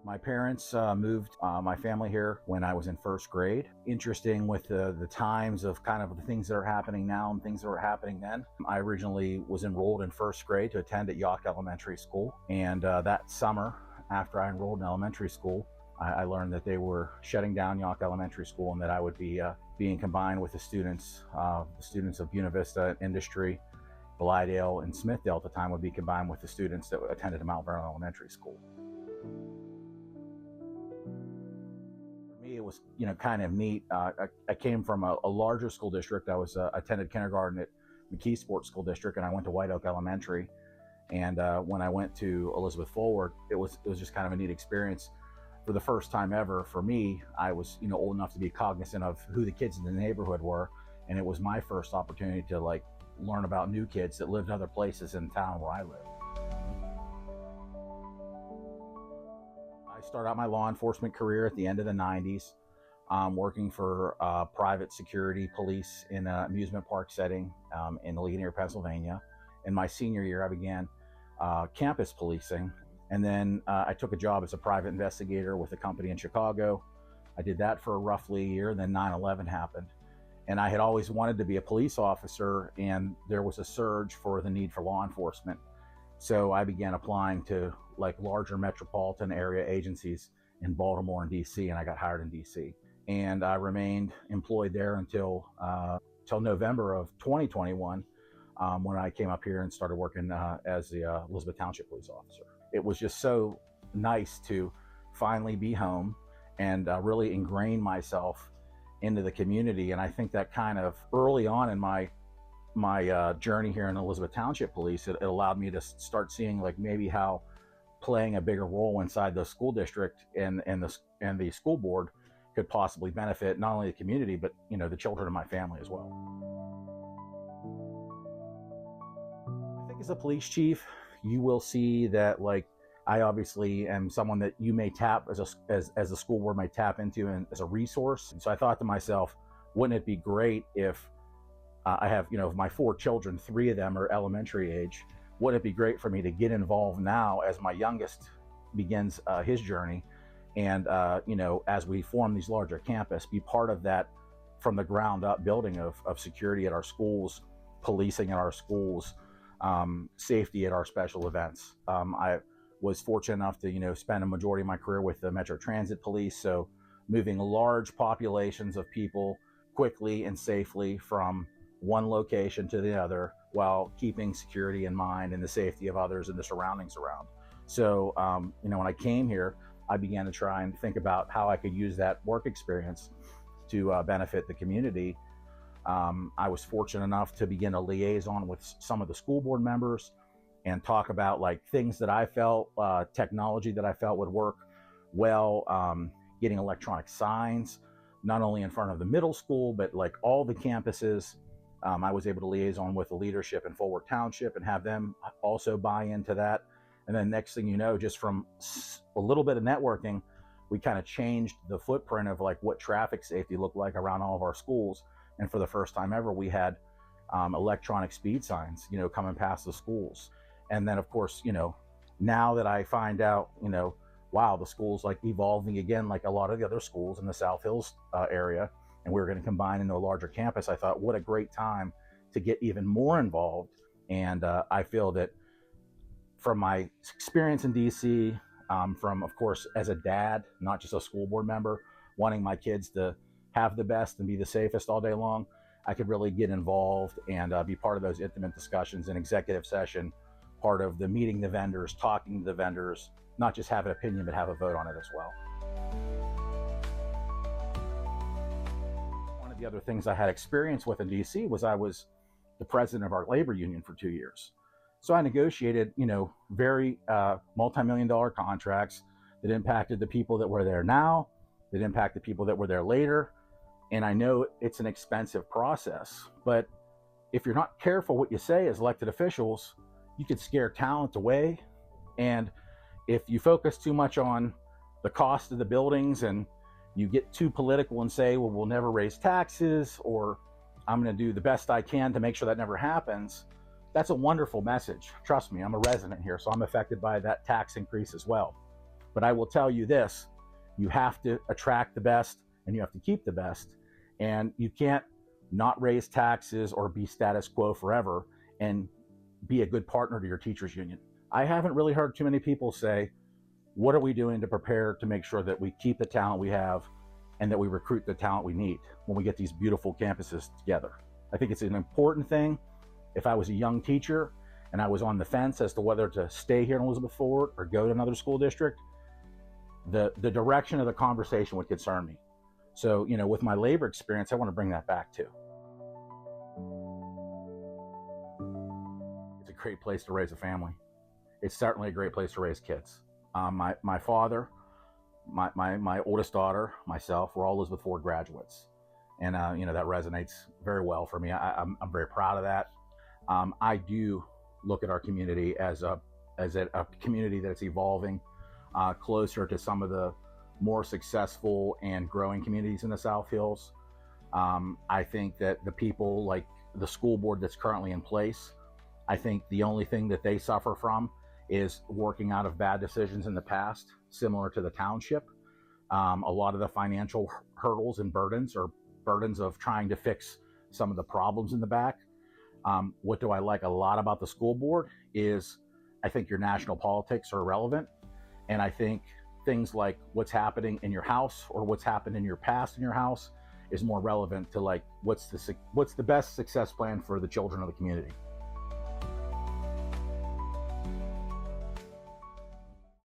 My parents moved my family here when I was in first grade. Interesting with the times of kind of the things that are happening now and things that were happening then. I originally was enrolled in first grade to attend at York Elementary School. And that summer, after I enrolled in elementary school, I learned that they were shutting down York Elementary School and that I would be being combined with the students of Buena Vista Industry, Blythedale, and Smithdale at the time would be combined with the students that attended Mount Vernon Elementary School. It was, kind of neat. I came from a larger school district. I attended kindergarten at McKeesport School District, and I went to White Oak Elementary. And when I went to Elizabeth Forward, it was just kind of a neat experience. For the first time ever, for me, I was old enough to be cognizant of who the kids in the neighborhood were, and it was my first opportunity to learn about new kids that lived other places in town where I lived. I started out my law enforcement career at the end of the 90s, working for private security police in an amusement park setting in Ligonier, Pennsylvania. In my senior year, I began campus policing, and then I took a job as a private investigator with a company in Chicago. I did that for roughly a year, then 9/11 happened. And I had always wanted to be a police officer, and there was a surge for the need for law enforcement. So I began applying to larger metropolitan area agencies in Baltimore and DC, and I got hired in DC. And I remained employed there until November of 2021, when I came up here and started working as the Elizabeth Township police officer. It was just so nice to finally be home and really ingrain myself into the community. And I think that kind of early on in my journey here in Elizabeth Township Police, it allowed me to start seeing maybe how playing a bigger role inside the school district and the school board could possibly benefit not only the community, but the children of my family as well. I think as a police chief, you will see that I obviously am someone that you may tap as a school board might tap into and as a resource. And so I thought to myself, wouldn't it be great if I have, my 4 children, 3 of them are elementary age. Wouldn't it be great for me to get involved now as my youngest begins his journey? And, as we form these larger campus, be part of that from the ground up building of security at our schools, policing at our schools, safety at our special events. I was fortunate enough to, spend a majority of my career with the Metro Transit Police. So moving large populations of people quickly and safely from one location to the other while keeping security in mind and the safety of others and the surroundings around. So, when I came here, I began to try and think about how I could use that work experience to benefit the community. I was fortunate enough to begin a liaison with some of the school board members and talk about things that I felt, technology that I felt would work well, getting electronic signs, not only in front of the middle school, but all the campuses. I was able to liaison with the leadership in Forward Township and have them also buy into that. And then next thing you know, just from a little bit of networking, we kind of changed the footprint of what traffic safety looked like around all of our schools. And for the first time ever, we had electronic speed signs, coming past the schools. And then of course, now that I find out, wow, the school's evolving again, like a lot of the other schools in the South Hills area, and we were going to combine into a larger campus. I thought, what a great time to get even more involved. And I feel that from my experience in DC, from, of course, as a dad, not just a school board member, wanting my kids to have the best and be the safest all day long, I could really get involved and be part of those intimate discussions in executive session, part of the meeting the vendors, talking to the vendors, not just have an opinion, but have a vote on it as well. One of the other things I had experience with in DC was I was the president of our labor union for 2 years. So I negotiated, very multi-million-dollar contracts that impacted the people that were there now, that impact the people that were there later. And I know it's an expensive process, but if you're not careful what you say as elected officials, you could scare talent away. And if you focus too much on the cost of the buildings and you get too political and say, well, we'll never raise taxes, or I'm going to do the best I can to make sure that never happens, that's a wonderful message. Trust me, I'm a resident here, so I'm affected by that tax increase as well. But I will tell you this, you have to attract the best and you have to keep the best. And you can't not raise taxes or be status quo forever and be a good partner to your teachers union. I haven't really heard too many people say, what are we doing to prepare to make sure that we keep the talent we have and that we recruit the talent we need when we get these beautiful campuses together? I think it's an important thing. If I was a young teacher and I was on the fence as to whether to stay here in Elizabeth Forward or go to another school district, the direction of the conversation would concern me. So, you know, with my labor experience, I want to bring that back too. It's a great place to raise a family. It's certainly a great place to raise kids. My father, my oldest daughter, myself, we're all Elizabeth Forward graduates. And, you know, that resonates very well for me. I'm very proud of that. I do look at our community as a community that's evolving closer to some of the more successful and growing communities in the South Hills. I think that the people like the school board that's currently in place, I think the only thing that they suffer from is working out of bad decisions in the past, similar to the township. A lot of the financial hurdles and burdens are burdens of trying to fix some of the problems in the back. What do I like a lot about the school board is I think your national politics are irrelevant. And I think things like what's happening in your house or what's happened in your past in your house is more relevant to like what's the best success plan for the children of the community.